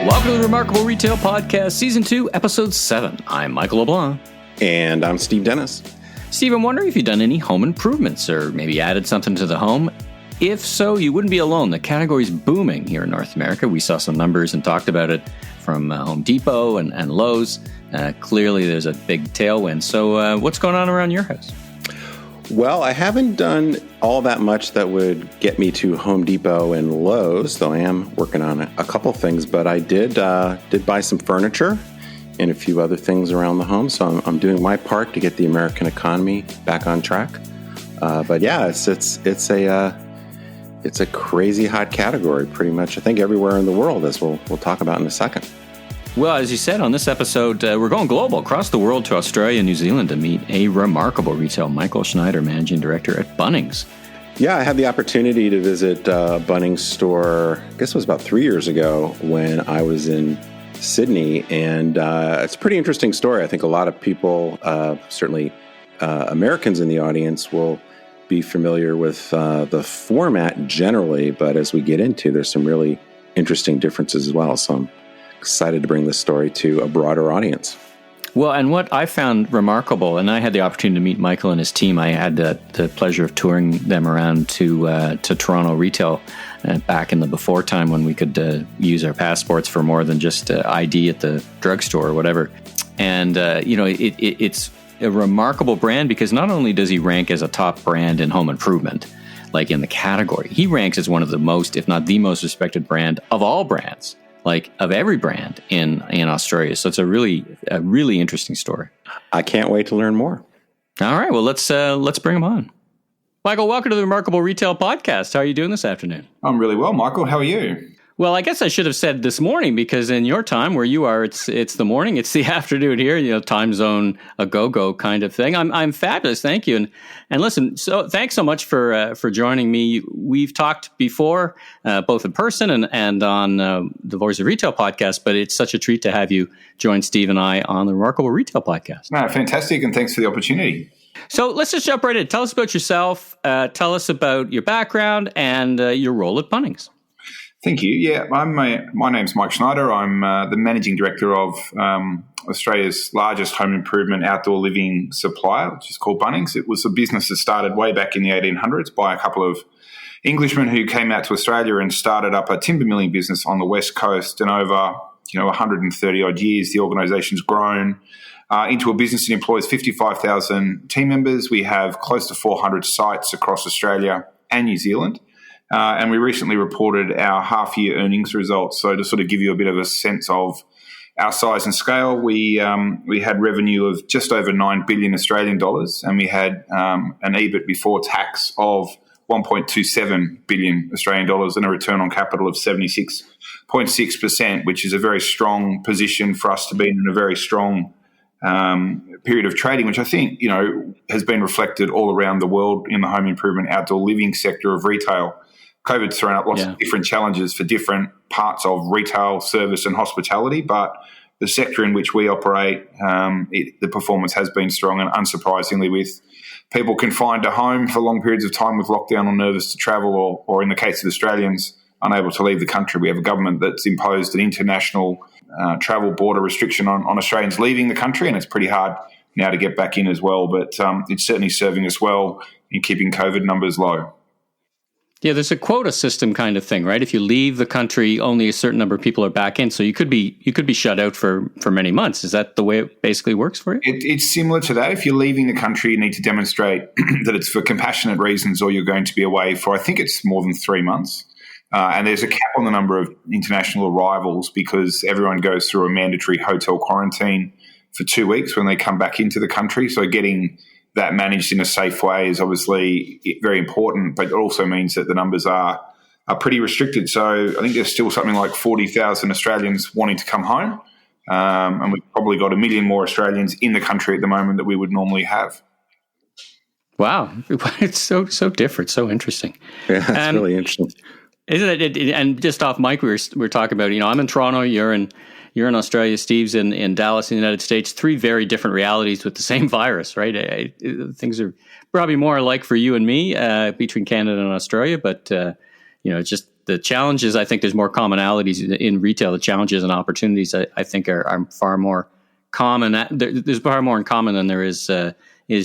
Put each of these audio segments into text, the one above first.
Welcome to the Remarkable Retail Podcast, Season 2, Episode 7. I'm Michael LeBlanc. And I'm Steve Dennis. Steve, I'm wondering if you've done any home improvements or maybe added something to the home. If so, you wouldn't be alone. The category's booming here in North America. We saw some numbers and talked about it from Home Depot and Lowe's. Clearly, there's a big tailwind. So what's going on around your house? Well, I haven't done all that much that would get me to Home Depot and Lowe's, though I am working on a couple things. But I did buy some furniture and a few other things around the home. So I'm doing my part to get the American economy back on track. But yeah, it's a crazy hot category, pretty much. I think everywhere in the world, as we'll talk about in a second. Well, as you said on this episode, we're going global across the world to Australia and New Zealand to meet a remarkable retail, Michael Schneider, Managing Director at Bunnings. Yeah, I had the opportunity to visit Bunnings store, I guess it was about 3 years ago when I was in Sydney. And it's a pretty interesting story. I think a lot of people, certainly Americans in the audience, will be familiar with the format generally. But as we get into, there's some really interesting differences as well. So I'm excited to bring this story to a broader audience. Well, and what I found remarkable, and I had the opportunity to meet Michael and his team. I had the pleasure of touring them around to Toronto retail back in the before time when we could use our passports for more than just ID at the drugstore or whatever. And, it's a remarkable brand because not only does he rank as a top brand in home improvement, like in the category, he ranks as one of the most, if not the most respected brand of all brands. Like of every brand in Australia. So it's a really interesting story. I can't wait to learn more. All right. Well, let's bring him on. Michael, welcome to the Remarkable Retail Podcast. How are you doing this afternoon? I'm really well, Michael. How are you? Well, I guess I should have said this morning because in your time where you are, it's the morning, it's the afternoon here, time zone, a go-go kind of thing. I'm fabulous. Thank you. And listen, so thanks so much for joining me. We've talked before, both in person and on the Voice of Retail podcast, but it's such a treat to have you join Steve and I on the Remarkable Retail Podcast. No, fantastic. And thanks for the opportunity. So let's just jump right in. Tell us about yourself. Tell us about your background and your role at Bunnings. Thank you. Yeah, my name's Mike Schneider. I'm the Managing Director of Australia's largest home improvement outdoor living supplier, which is called Bunnings. It was a business that started way back in the 1800s by a couple of Englishmen who came out to Australia and started up a timber milling business on the West Coast. And over 130 odd years, the organisation's grown into a business that employs 55,000 team members. We have close to 400 sites across Australia and New Zealand. And we recently reported our half-year earnings results. So to sort of give you a bit of a sense of our size and scale, we had revenue of just over 9 billion Australian dollars, and we had an EBIT before tax of 1.27 billion Australian dollars and a return on capital of 76.6%, which is a very strong position for us to be in a very strong period of trading, which I think, has been reflected all around the world in the home improvement outdoor living sector of retail. COVID's thrown up lots of different challenges for different parts of retail, service and hospitality, but the sector in which we operate, the performance has been strong, and unsurprisingly with people confined to home for long periods of time with lockdown or nervous to travel or in the case of Australians, unable to leave the country. We have a government that's imposed an international travel border restriction on Australians leaving the country, and it's pretty hard now to get back in as well, but it's certainly serving us well in keeping COVID numbers low. Yeah, there's a quota system kind of thing, right? If you leave the country, only a certain number of people are back in. So you could be shut out for many months. Is that the way it basically works for you? It's similar to that. If you're leaving the country, you need to demonstrate that it's for compassionate reasons or you're going to be away for, I think it's more than 3 months. And there's a cap on the number of international arrivals because everyone goes through a mandatory hotel quarantine for 2 weeks when they come back into the country. So getting that managed in a safe way is obviously very important, but it also means that the numbers are pretty restricted. So I think there's still something like 40,000 Australians wanting to come home, and we've probably got 1 million more Australians in the country at the moment that we would normally have. Wow, it's so different, so interesting. Yeah, it's really interesting. Isn't it? And just off mic, we were talking about, I'm in Toronto, you're in Australia, Steve's in Dallas, in the United States, 3 very different realities with the same virus, right? Things are probably more alike for you and me between Canada and Australia, but, it's just the challenges, I think there's more commonalities in retail. The challenges and opportunities, I think, are far more common. There's far more in common than there is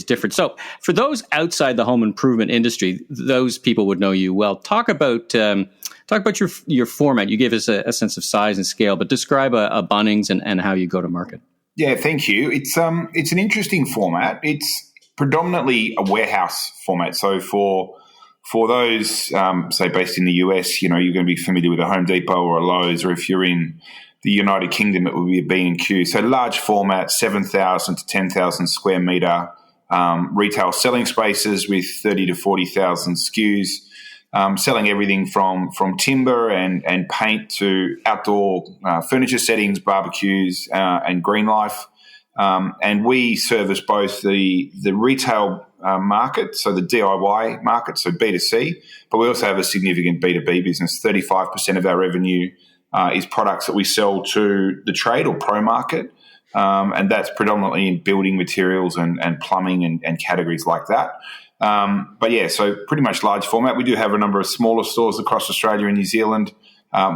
different. So for those outside the home improvement industry, those people would know you well. Talk about your format. You gave us a sense of size and scale, but describe a Bunnings and how you go to market. Yeah, thank you. It's an interesting format. It's predominantly a warehouse format. So for those, say, based in the US, you're going to be familiar with a Home Depot or a Lowe's, or if you're in the United Kingdom, it would be a B&Q. So large format, 7,000 to 10,000 square metre retail selling spaces with 30 to 40,000 SKUs, selling everything from timber and paint to outdoor furniture settings, barbecues, and green life. And we service both the retail market, so the DIY market, so B2C, but we also have a significant B2B business. 35% of our revenue is products that we sell to the trade or pro market, and that's predominantly in building materials and plumbing and categories like that. But yeah, so pretty much large format. We do have a number of smaller stores across Australia and New Zealand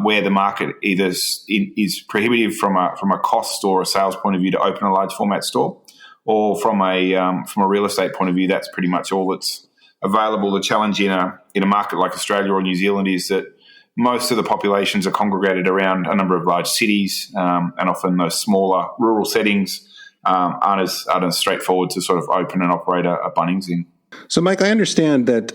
where the market either is prohibitive from a cost or a sales point of view to open a large format store, or from a real estate point of view, that's pretty much all that's available. The challenge in a market like Australia or New Zealand is that most of the populations are congregated around a number of large cities, and often those smaller rural settings aren't as straightforward to sort of open and operate a Bunnings in. So, Mike, I understand that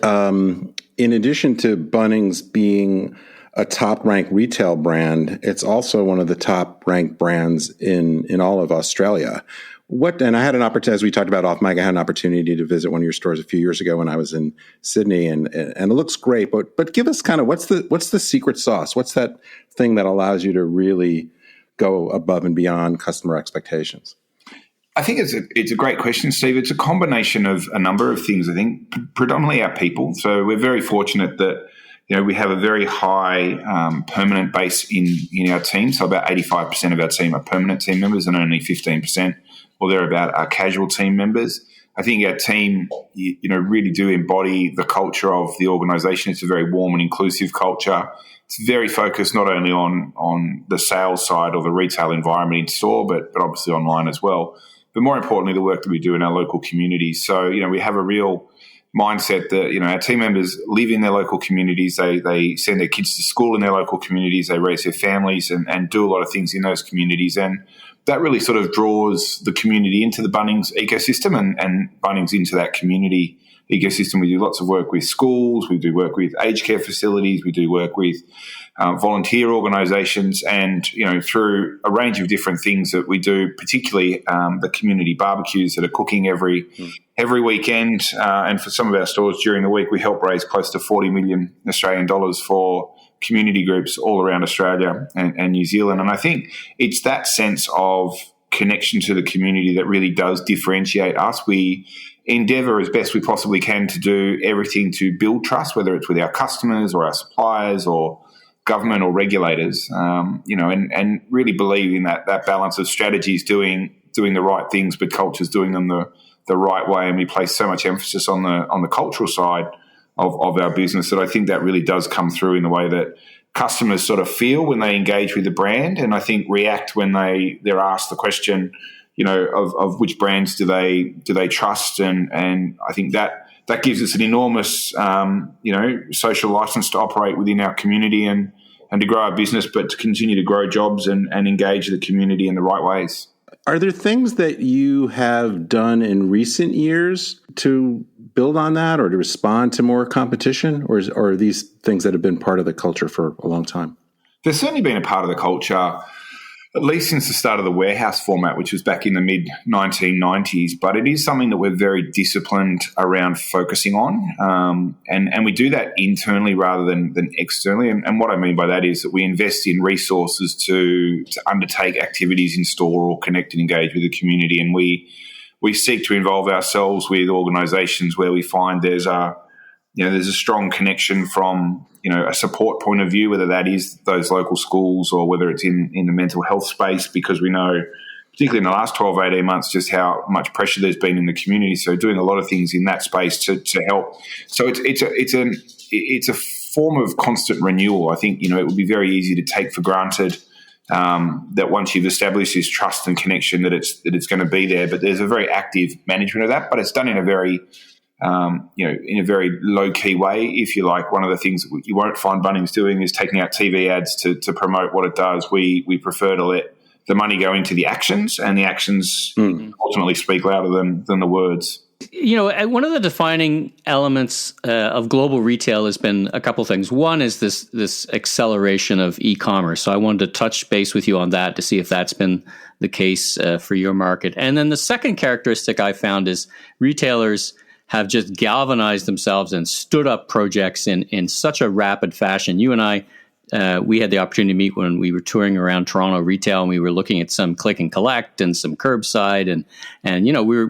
in addition to Bunnings being a top-ranked retail brand, it's also one of the top-ranked brands in all of Australia. And I had an opportunity, as we talked about off mic, I had an opportunity to visit one of your stores a few years ago when I was in Sydney, and it looks great. But give us kind of what's the secret sauce? What's that thing that allows you to really go above and beyond customer expectations? I think it's a great question, Steve. It's a combination of a number of things. I think predominantly our people. So we're very fortunate that we have a very high permanent base in our team. So about 85% of our team are permanent team members, and only 15% or thereabout are casual team members. I think our team, really do embody the culture of the organisation. It's a very warm and inclusive culture. It's very focused not only on the sales side or the retail environment in store, but obviously online as well. But more importantly, the work that we do in our local communities. So, we have a real mindset that, our team members live in their local communities. They send their kids to school in their local communities. They raise their families and do a lot of things in those communities. And that really sort of draws the community into the Bunnings ecosystem and Bunnings into that community ecosystem. We do lots of work with schools. We do work with aged care facilities. We do work with volunteer organisations, and through a range of different things that we do, particularly the community barbecues that are cooking every weekend. And for some of our stores during the week, we help raise close to 40 million Australian dollars for community groups all around Australia and New Zealand. And I think it's that sense of connection to the community that really does differentiate us. We endeavour as best we possibly can to do everything to build trust, whether it's with our customers or our suppliers or government or regulators, and really believe in that balance of strategies doing the right things, but cultures doing them the right way. And we place so much emphasis on the cultural side of our business that I think that really does come through in the way that customers sort of feel when they engage with the brand, and I think react when they're asked the question, of which brands do they trust, and I think that gives us an enormous social license to operate within our community and to grow our business, but to continue to grow jobs and engage the community in the right ways. Are there things that you have done in recent years to build on that or to respond to more competition, or are these things that have been part of the culture for a long time? There's certainly been a part of the culture, at least since the start of the warehouse format, which was back in the mid-1990s, but it is something that we're very disciplined around focusing on, and we do that internally rather than externally. And what I mean by that is that we invest in resources to undertake activities in store or connect and engage with the community, and we seek to involve ourselves with organisations where we find there's a strong connection from a support point of view, whether that is those local schools or whether it's in the mental health space, because we know, particularly in the last 12, 18 months, just how much pressure there's been in the community. So doing a lot of things in that space to help. So it's a form of constant renewal. I think, it would be very easy to take for granted that once you've established this trust and connection that it's going to be there. But there's a very active management of that, but it's done in a very in a very low-key way, if you like. One of the things that you won't find Bunnings doing is taking out TV ads to promote what it does. We prefer to let the money go into the actions, and the actions ultimately speak louder than the words. One of the defining elements of global retail has been a couple things. One is this acceleration of e-commerce. So I wanted to touch base with you on that to see if that's been the case for your market. And then the second characteristic I found is retailers have just galvanized themselves and stood up projects in such a rapid fashion. You and I, we had the opportunity to meet when we were touring around Toronto retail, and we were looking at some click and collect and some curbside, and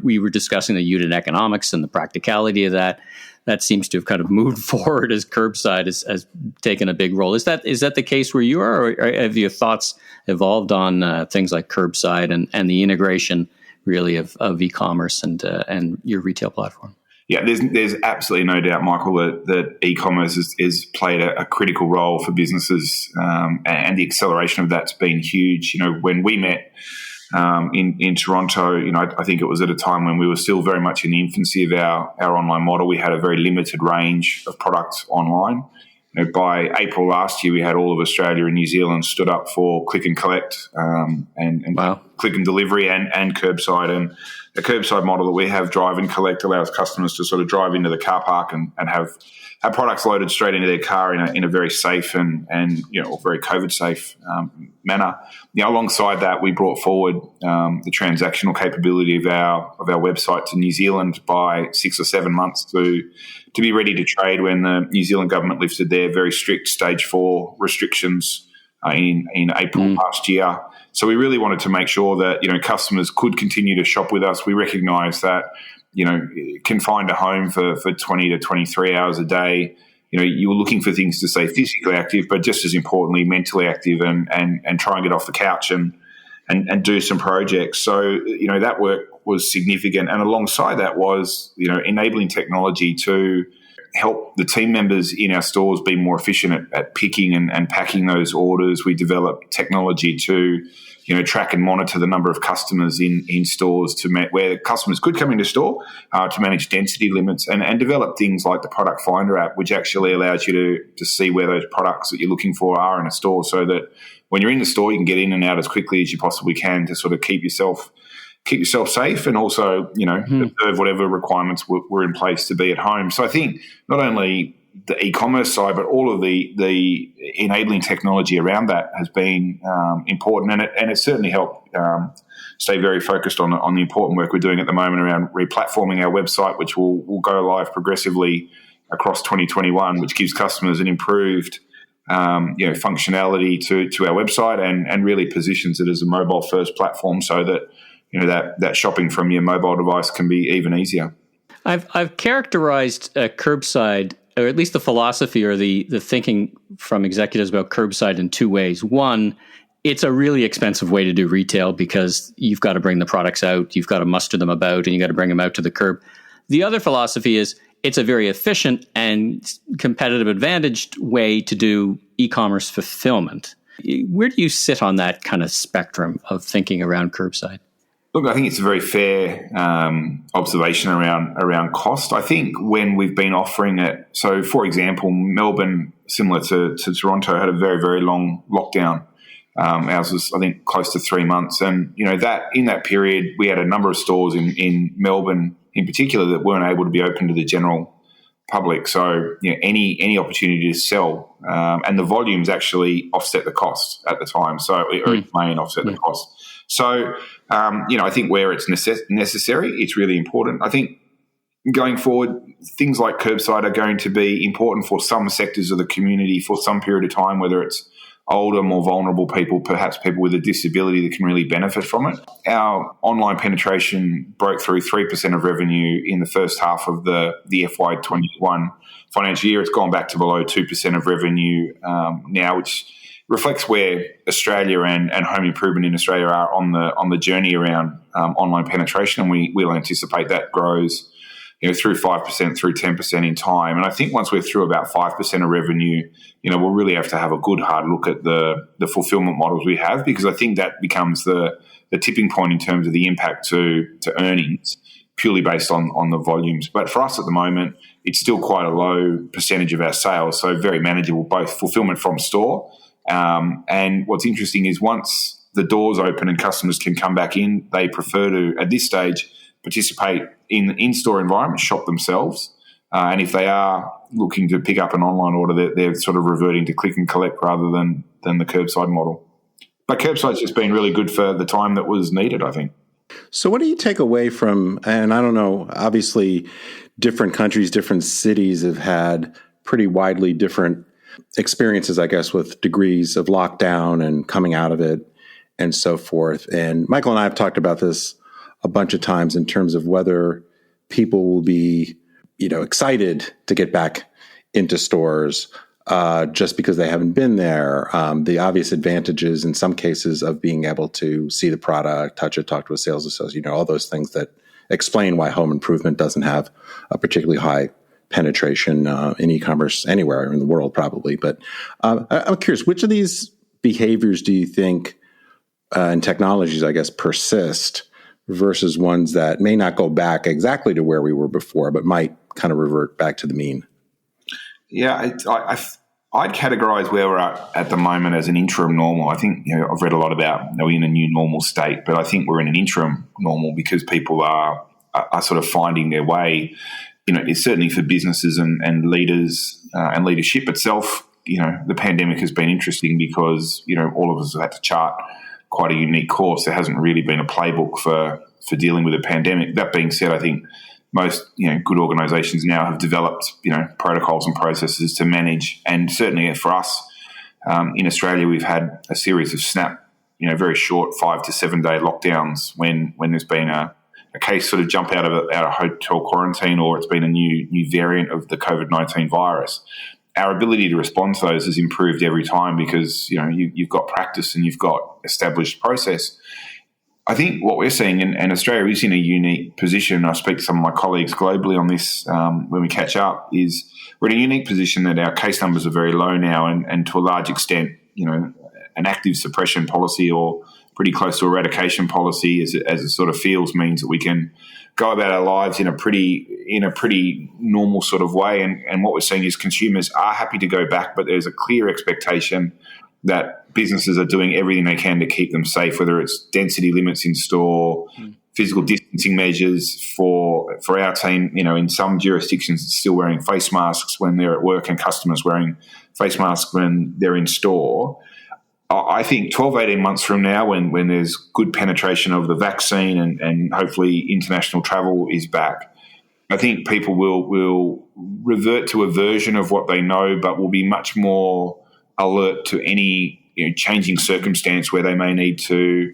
we were discussing the unit economics and the practicality of that. That seems to have kind of moved forward as curbside has taken a big role. Is that the case where you are, or have your thoughts evolved on things like curbside and the integration really of e-commerce and your retail platform? Yeah, there's absolutely no doubt, Michael, that e-commerce is played a critical role for businesses, and the acceleration of that's been huge. When we met in Toronto, I think it was at a time when we were still very much in the infancy of our online model. We had a very limited range of products online. By April last year, we had all of Australia and New Zealand stood up for click and collect, and wow. Click and delivery and curbside. And the curbside model that we have, drive and collect, allows customers to sort of drive into the car park and have products loaded straight into their car in a very safe and very COVID safe manner. Alongside that, we brought forward the transactional capability of our website to New Zealand by 6 or 7 months to be ready to trade when the New Zealand government lifted their very strict stage 4 restrictions in April last year. So we really wanted to make sure that customers could continue to shop with us. We recognise that confined to home for 20 to 23 hours a day, you were looking for things to stay physically active, but just as importantly, mentally active and try and get off the couch and do some projects. So, that work was significant. And alongside that was, enabling technology to help the team members in our stores be more efficient at picking and packing those orders. We developed technology to track and monitor the number of customers in stores where customers could come into store to manage density limits and develop things like the Product Finder app, which actually allows you to see where those products that you're looking for are in a store, so that when you're in the store, you can get in and out as quickly as you possibly can to sort of keep yourself safe and also, observe whatever requirements were in place to be at home. So I think not only the e-commerce side, but all of the enabling technology around that has been important, and it certainly helped stay very focused on the important work we're doing at the moment around replatforming our website, which will go live progressively across 2021, which gives customers an improved functionality to our website and really positions it as a mobile-first platform, so that that shopping from your mobile device can be even easier. I've characterized curbside, or at least the philosophy or the thinking from executives about curbside, in two ways. One, it's a really expensive way to do retail because you've got to bring the products out, you've got to muster them about, and you've got to bring them out to the curb. The other philosophy is it's a very efficient and competitive advantaged way to do e-commerce fulfillment. Where do you sit on that kind of spectrum of thinking around curbside? Look, I think it's a very fair observation around cost. I think when we've been offering it, so for example, Melbourne, similar to Toronto, had a very, very long lockdown. Ours was, I think, close to 3 months. And, that in that period, we had a number of stores in Melbourne in particular that weren't able to be open to the general public. So, any opportunity to sell, and the volumes actually offset the cost at the time. So, or it may offset the cost. So, I think where it's necessary, it's really important. I think going forward, things like curbside are going to be important for some sectors of the community for some period of time, whether it's older, more vulnerable people, perhaps people with a disability that can really benefit from it. Our online penetration broke through 3% of revenue in the first half of the FY21 financial year. It's gone back to below 2% of revenue now, which reflects where Australia and home improvement in Australia are on the journey around online penetration, and we'll anticipate that grows through 5%, through 10% in time. And I think once we're through about 5% of revenue, we'll really have to have a good hard look at the fulfillment models we have, because I think that becomes the tipping point in terms of the impact to earnings, purely based on the volumes. But for us at the moment, it's still quite a low percentage of our sales, so very manageable, both fulfillment from store. And what's interesting is once the doors open and customers can come back in, they prefer to, at this stage, participate in the in-store environment, shop themselves. And if they are looking to pick up an online order, they're sort of reverting to click and collect rather than the curbside model. But curbside's just been really good for the time that was needed, I think. So what do you take away from, and I don't know, obviously different countries, different cities have had pretty widely different experiences, I guess, with degrees of lockdown and coming out of it and so forth. And Michael and I have talked about this a bunch of times in terms of whether people will be, excited to get back into stores just because they haven't been there. The obvious advantages in some cases of being able to see the product, touch it, talk to a sales associate, all those things that explain why home improvement doesn't have a particularly high penetration in e-commerce anywhere in the world, probably. But I'm curious, which of these behaviors do you think and technologies, I guess, persist versus ones that may not go back exactly to where we were before, but might kind of revert back to the mean? Yeah, I'd categorize where we're at the moment as an interim normal. I think, I've read a lot about we're in a new normal state, but I think we're in an interim normal because people are sort of finding their way. It's certainly for businesses and leaders and leadership itself. The pandemic has been interesting because, all of us have had to chart quite a unique course. There hasn't really been a playbook for dealing with a pandemic. That being said, I think most good organisations now have developed protocols and processes to manage, and certainly for us in Australia, we've had a series of snap, very short 5 to 7 day lockdowns when there's been a case sort of jump out of hotel quarantine, or it's been a new variant of the COVID-19 virus. Our ability to respond to those has improved every time because you've got practice and you've got established process. I think what we're seeing, and Australia is in a unique position, I speak to some of my colleagues globally on this when we catch up, is we're in a unique position that our case numbers are very low now, and to a large extent, an active suppression policy or pretty close to eradication policy as it sort of feels means that we can go about our lives in a pretty normal sort of way. And what we're seeing is consumers are happy to go back, but there's a clear expectation that businesses are doing everything they can to keep them safe, whether it's density limits in store, physical distancing measures for our team. In some jurisdictions, it's still wearing face masks when they're at work and customers wearing face masks when they're in store. I think 12, 18 months from now, when there's good penetration of the vaccine and hopefully international travel is back, I think people will revert to a version of what they know, but will be much more alert to any changing circumstance where they may need to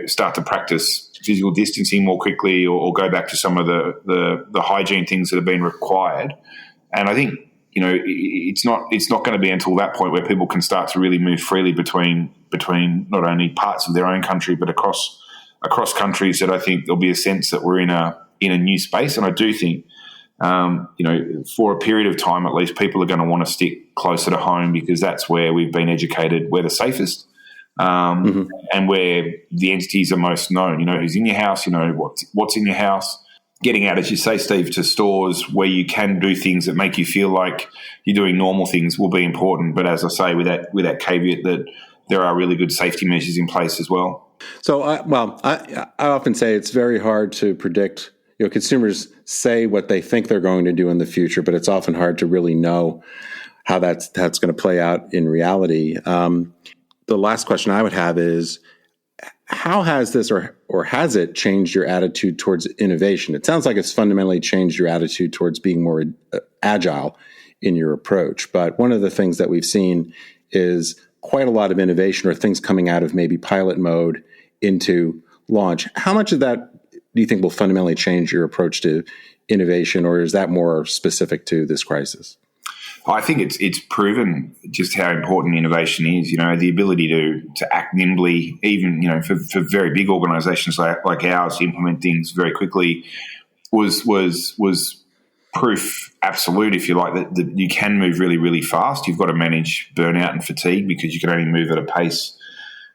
start to practice physical distancing more quickly or go back to some of the hygiene things that have been required. And I think it's not going to be until that point where people can start to really move freely between not only parts of their own country but across countries, that I think there'll be a sense that we're in a new space. And I do think for a period of time at least, people are going to want to stick closer to home because that's where we've been educated we're the safest, and where the entities are most known. Who's in your house, what's in your house. Getting out, as you say, Steve, to stores where you can do things that make you feel like you're doing normal things will be important. But as I say, with that caveat that there are really good safety measures in place as well. So, I often say it's very hard to predict. Consumers say what they think they're going to do in the future, but it's often hard to really know how that's going to play out in reality. The last question I would have is, how has this or has it changed your attitude towards innovation? It sounds like it's fundamentally changed your attitude towards being more agile in your approach. But one of the things that we've seen is quite a lot of innovation or things coming out of maybe pilot mode into launch. How much of that do you think will fundamentally change your approach to innovation, or is that more specific to this crisis? I think it's proven just how important innovation is. The ability to act nimbly, even for very big organisations like ours, to implement things very quickly. was proof absolute, if you like, that you can move really, really fast. You've got to manage burnout and fatigue because you can only move at a pace,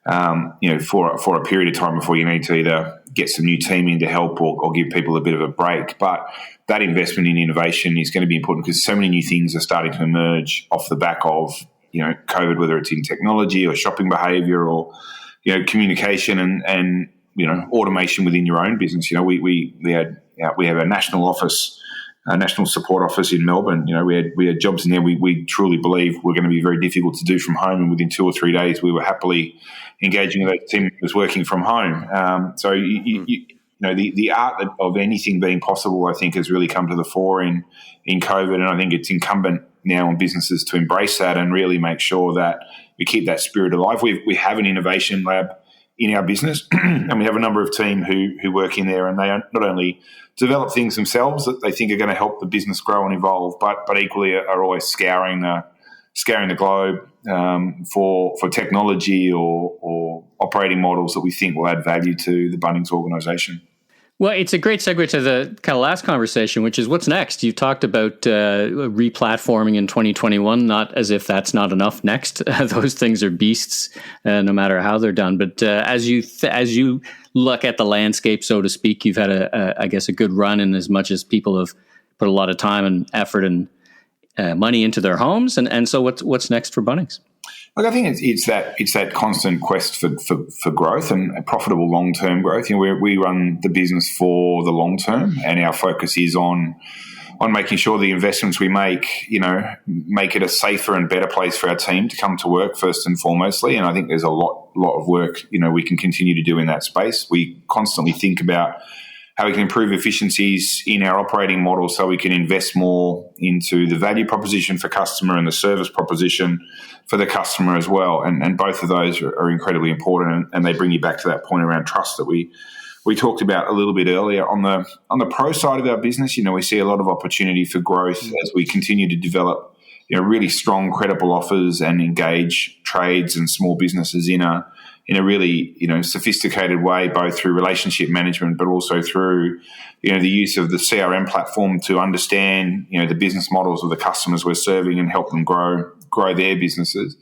for a period of time before you need to either get some new team in to help or give people a bit of a break. But that investment in innovation is going to be important because so many new things are starting to emerge off the back of, COVID, whether it's in technology or shopping behavior or, communication and automation within your own business. We have a national office, a national support office in Melbourne. We had jobs in there. We truly believe were going to be very difficult to do from home, and within 2 or 3 days, we were happily engaging with a team that was working from home. The art of anything being possible, I think, has really come to the fore in COVID, and I think it's incumbent now on businesses to embrace that and really make sure that we keep that spirit alive. We have an innovation lab in our business, and we have a number of team who work in there, and they not only develop things themselves that they think are going to help the business grow and evolve, but equally are always scouring the globe for technology or operating models that we think will add value to the Bunnings organisation. Well, it's a great segue to the kind of last conversation, which is what's next. You talked about replatforming in 2021, not as if that's not enough next. Those things are beasts, no matter how they're done. But as you look at the landscape, so to speak, you've had a good run in as much as people have put a lot of time and effort and money into their homes. And so what's next for Bunnings? Look, I think it's that constant quest for growth and profitable long-term growth. We run the business for the long term, and our focus is on making sure the investments we make it a safer and better place for our team to come to work first and foremostly. And I think there's a lot of work we can continue to do in that space. We constantly think about how we can improve efficiencies in our operating model so we can invest more into the value proposition for customer and the service proposition for the customer as well. And both of those are incredibly important, and they bring you back to that point around trust that we talked about a little bit earlier. On the pro side of our business, we see a lot of opportunity for growth as we continue to develop really strong, credible offers and engage trades and small businesses in a really sophisticated way, both through relationship management, but also through the use of the CRM platform to understand the business models of the customers we're serving and help them grow their businesses.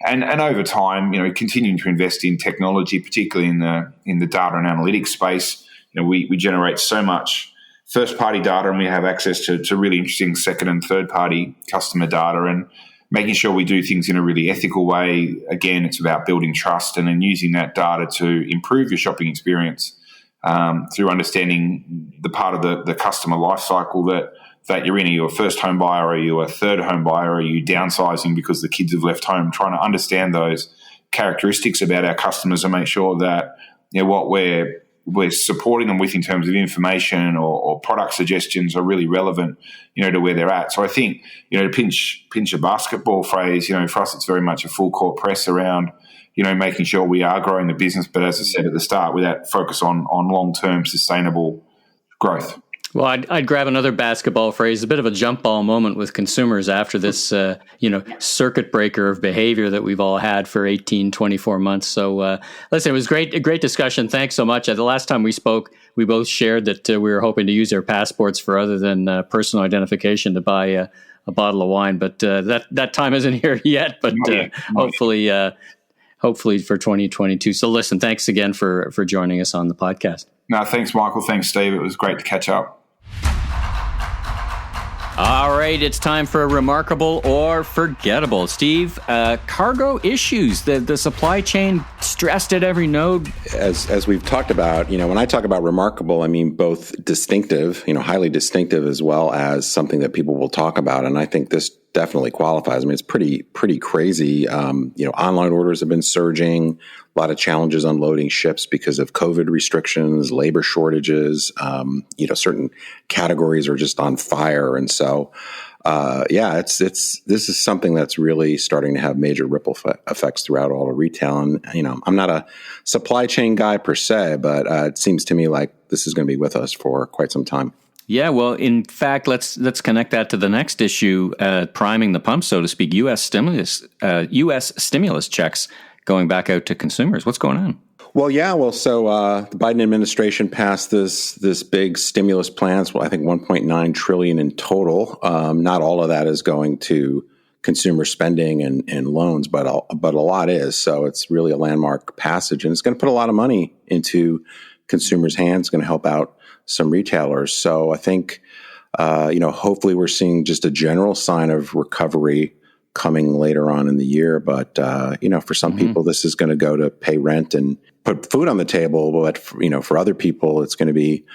And over time, continuing to invest in technology, particularly in the data and analytics space. We generate so much first-party data, and we have access to really interesting second and third-party customer data, and making sure we do things in a really ethical way. Again, it's about building trust and then using that data to improve your shopping experience through understanding the part of the customer life cycle that you're in. Are you a first home buyer? Are you a third home buyer? Are you downsizing because the kids have left home? Trying to understand those characteristics about our customers and make sure that what we're supporting them with in terms of information or product suggestions are really relevant, to where they're at. So I think, to pinch a basketball phrase, for us, it's very much a full court press around, making sure we are growing the business. But as I said at the start, with that focus on long-term sustainable growth. Well, I'd grab another basketball phrase, a bit of a jump ball moment with consumers after this, circuit breaker of behavior that we've all had for 18, 24 months. So, listen, it was a great discussion. Thanks so much. The last time we spoke, we both shared that we were hoping to use our passports for other than personal identification to buy a bottle of wine. But that time isn't here yet, but hopefully for 2022. So listen, thanks again for joining us on the podcast. No, thanks, Michael. Thanks, Steve. It was great to catch up. All right, it's time for Remarkable or Forgettable. Steve, cargo issues, the supply chain stressed at every node. As we've talked about, when I talk about remarkable, I mean both distinctive, highly distinctive, as well as something that people will talk about. And I think this definitely qualifies. I mean, it's pretty crazy. Online orders have been surging. A lot of challenges unloading ships because of COVID restrictions, labor shortages. Certain categories are just on fire, and so this is something that's really starting to have major ripple effects throughout all of retail. And I'm not a supply chain guy per se, but it seems to me like this is going to be with us for quite some time. Yeah, well, in fact, let's connect that to the next issue, priming the pump, so to speak. U.S. stimulus checks going back out to consumers. What's going on? Well, yeah. Well, so the Biden administration passed this big stimulus plans. Well, I think 1.9 trillion in total. Not all of that is going to consumer spending and loans, but a lot is. So it's really a landmark passage, and it's going to put a lot of money into consumers' hands. Going to help out some retailers. So I think hopefully we're seeing just a general sign of recovery coming later on in the year. But, for some people, this is going to go to pay rent and put food on the table. But, for other people, it's going to be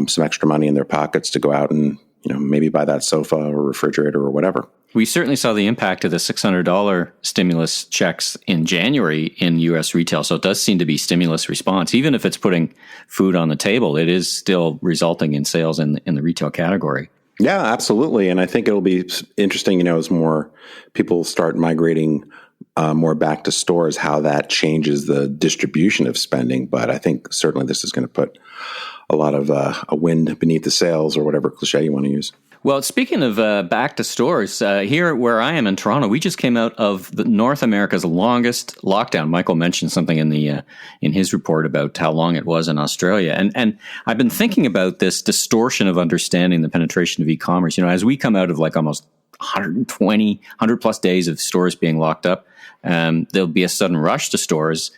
some extra money in their pockets to go out and, maybe buy that sofa or refrigerator or whatever. We certainly saw the impact of the $600 stimulus checks in January in U.S. retail. So it does seem to be stimulus response. Even if it's putting food on the table, it is still resulting in sales in the retail category. Yeah, absolutely. And I think it'll be interesting, as more people start migrating more back to stores, how that changes the distribution of spending. But I think certainly this is going to put a lot of a wind beneath the sails, or whatever cliche you want to use. Well, speaking of back to stores, here where I am in Toronto, we just came out of North America's longest lockdown. Michael mentioned something in his report about how long it was in Australia. And I've been thinking about this distortion of understanding the penetration of e-commerce. As we come out of like almost 100 plus days of stores being locked up, there'll be a sudden rush to stores.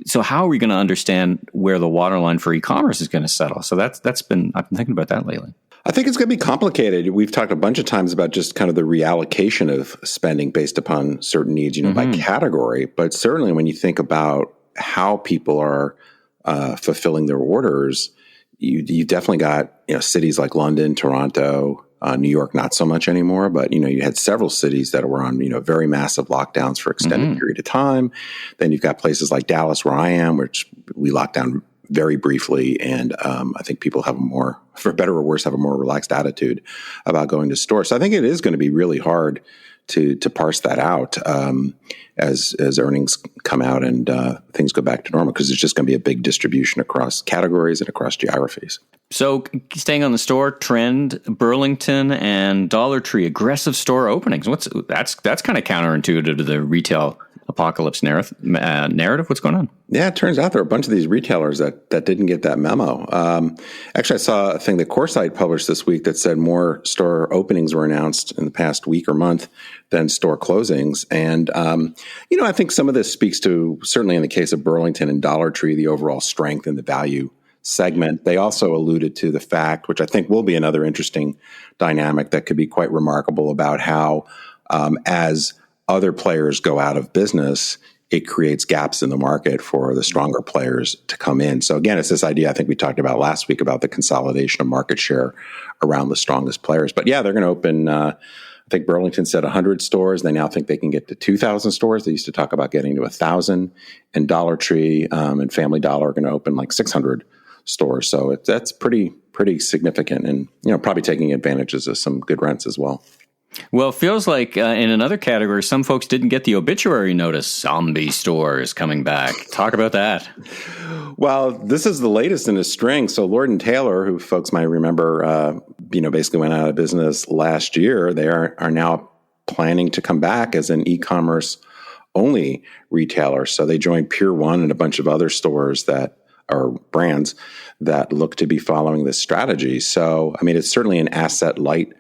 So how are we going to understand where the waterline for e-commerce is going to settle? So I've been thinking about that lately. I think it's going to be complicated. We've talked a bunch of times about just kind of the reallocation of spending based upon certain needs, by category. But certainly when you think about how people are fulfilling their orders, you definitely got, cities like London, Toronto, New York, not so much anymore. But, you had several cities that were on, very massive lockdowns for extended period of time. Then you've got places like Dallas, where I am, which we locked down very briefly. And I think people have for better or worse, have a more relaxed attitude about going to stores. So I think it is going to be really hard to parse that out as earnings come out and things go back to normal, because it's just going to be a big distribution across categories and across geographies. So staying on the store trend, Burlington and Dollar Tree, aggressive store openings. That's kind of counterintuitive to the retail apocalypse narrative. What's going on? Yeah, it turns out there are a bunch of these retailers that didn't get that memo. Actually, I saw a thing that Coresight published this week that said more store openings were announced in the past week or month than store closings. And, I think some of this speaks to, certainly in the case of Burlington and Dollar Tree, the overall strength in the value segment. They also alluded to the fact, which I think will be another interesting dynamic that could be quite remarkable, about how as other players go out of business, it creates gaps in the market for the stronger players to come in. So again, it's this idea I think we talked about last week about the consolidation of market share around the strongest players. But yeah, they're going to open, I think Burlington said 100 stores. They now think they can get to 2,000 stores. They used to talk about getting to 1,000. And Dollar Tree and Family Dollar are going to open like 600 stores. So that's pretty significant, and probably taking advantages of some good rents as well. Well, it feels like in another category, some folks didn't get the obituary notice. Zombie stores coming back. Talk about that. Well, this is the latest in a string. So Lord & Taylor, who folks might remember, basically went out of business last year, they are now planning to come back as an e-commerce only retailer. So they joined Pier 1 and a bunch of other stores that are brands that look to be following this strategy. So, it's certainly an asset light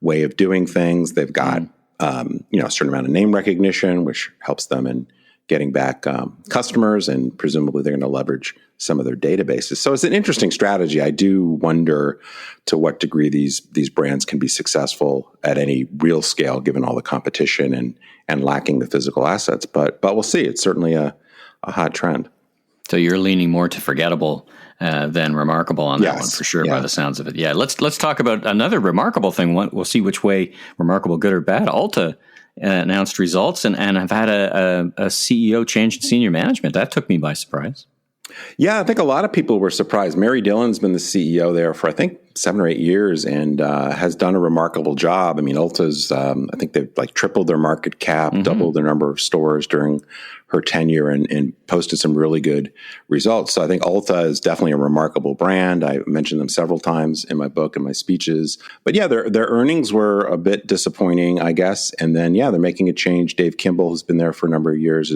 way of doing things. They've got, a certain amount of name recognition, which helps them in getting back customers, and presumably they're going to leverage some of their databases. So it's an interesting strategy. I do wonder to what degree these brands can be successful at any real scale, given all the competition and lacking the physical assets. But we'll see. It's certainly a hot trend. So you're leaning more to Forgettable than Remarkable on that one, for sure, by the sounds of it. Yeah, let's talk about another Remarkable thing. We'll see which way Remarkable, good or bad. Ulta announced results and have had a CEO change in senior management. That took me by surprise. Yeah, I think a lot of people were surprised. Mary Dillon's been the CEO there for, I think, 7 or 8 years and has done a remarkable job. I mean, Ulta's, I think they've like tripled their market cap, doubled their number of stores during her tenure and posted some really good results. So I think Ulta is definitely a remarkable brand. I mentioned them several times in my book and my speeches. But yeah, their earnings were a bit disappointing, I guess. And then, yeah, they're making a change. Dave Kimball, who's been there for a number of years,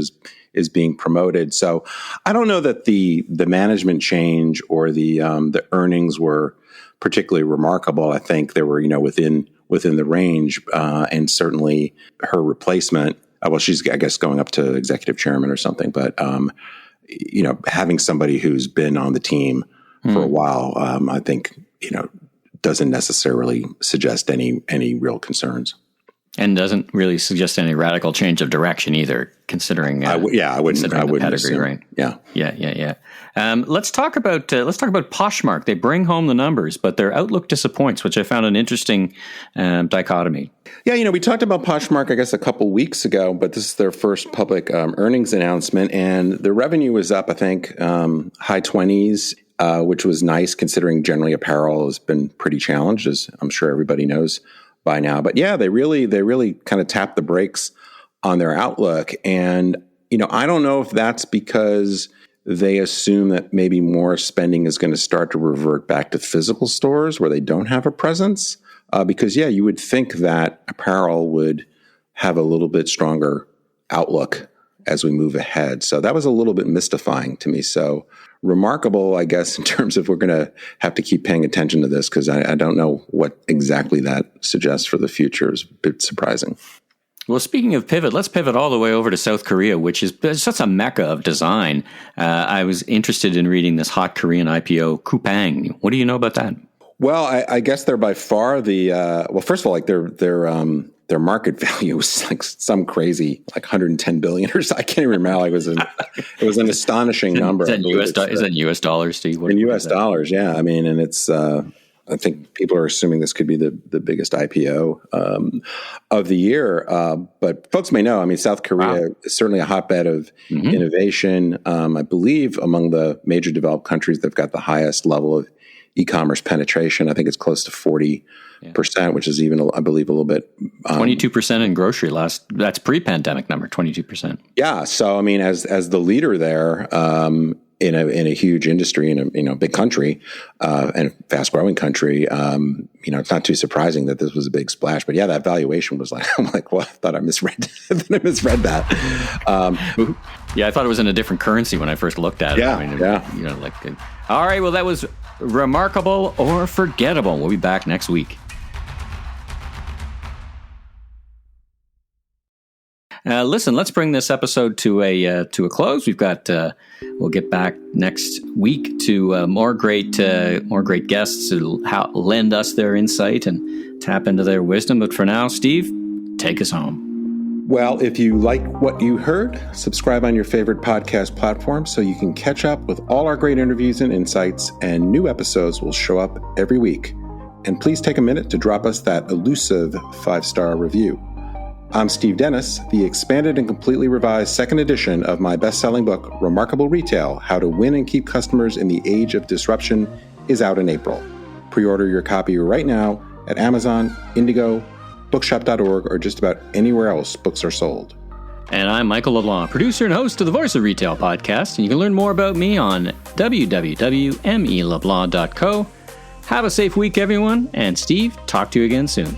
is being promoted. So I don't know that the management change or the earnings were particularly remarkable. I think they were, within the range, and certainly her replacement. Well, she's, I guess, going up to executive chairman or something. But having somebody who's been on the team for a while, I think doesn't necessarily suggest any real concerns. And doesn't really suggest any radical change of direction either, considering I wouldn't pedigree, assume. Right? Yeah. Let's talk about Poshmark. They bring home the numbers, but their outlook disappoints, which I found an interesting dichotomy. Yeah, we talked about Poshmark, I guess, a couple weeks ago, but this is their first public earnings announcement, and the revenue was up, I think, high 20s, which was nice considering generally apparel has been pretty challenged, as I'm sure everybody knows by now. But yeah, they really kind of tapped the brakes on their outlook. And, I don't know if that's because they assume that maybe more spending is going to start to revert back to physical stores where they don't have a presence. Because, yeah, you would think that apparel would have a little bit stronger outlook as we move ahead. So that was a little bit mystifying to me. So remarkable, I guess, in terms of we're going to have to keep paying attention to this because I don't know what exactly that suggests for the future. Is a bit surprising. Well, speaking of pivot, let's pivot all the way over to South Korea, which is such a mecca of design. I was interested in reading this hot Korean IPO, Coupang. What do you know about that? Well, I guess they're by far the first of all, like their market value was like some crazy, like 110 billion or so. I can't even remember. Like it was an astonishing number. Is that US dollars, Steve? In US dollars, yeah. I mean, and it's I think people are assuming this could be the biggest IPO of the year. But folks may know, I mean, South Korea is certainly a hotbed of innovation. I believe among the major developed countries, they've got the highest level of e-commerce penetration. I think it's close to 40%, which is even, I believe, a little bit. 22% in grocery that's pre-pandemic number, 22%. Yeah. So, I mean, as the leader there, in a huge industry, in a big country, and a fast growing country, it's not too surprising that this was a big splash. But yeah, that valuation was like, I'm like, well, I thought I misread that. Yeah, I thought it was in a different currency when I first looked at it. Yeah, I mean, all right, well, that was remarkable or forgettable. We'll be back next week. Listen, let's bring this episode to a close. We'll get back next week to more great guests who lend us their insight and tap into their wisdom. But for now, Steve, take us home. Well, if you like what you heard, subscribe on your favorite podcast platform so you can catch up with all our great interviews and insights, and new episodes will show up every week. And please take a minute to drop us that elusive 5-star review. I'm Steve Dennis. The expanded and completely revised second edition of my best-selling book, Remarkable Retail: How to Win and Keep Customers in the Age of Disruption, is out in April. Pre-order your copy right now at Amazon, Indigo, bookshop.org, or just about anywhere else books are sold. And I'm Michael LeBlanc, producer and host of the Voice of Retail podcast, and you can learn more about me on www.meleblanc.co. Have a safe week, everyone, and Steve, talk to you again soon.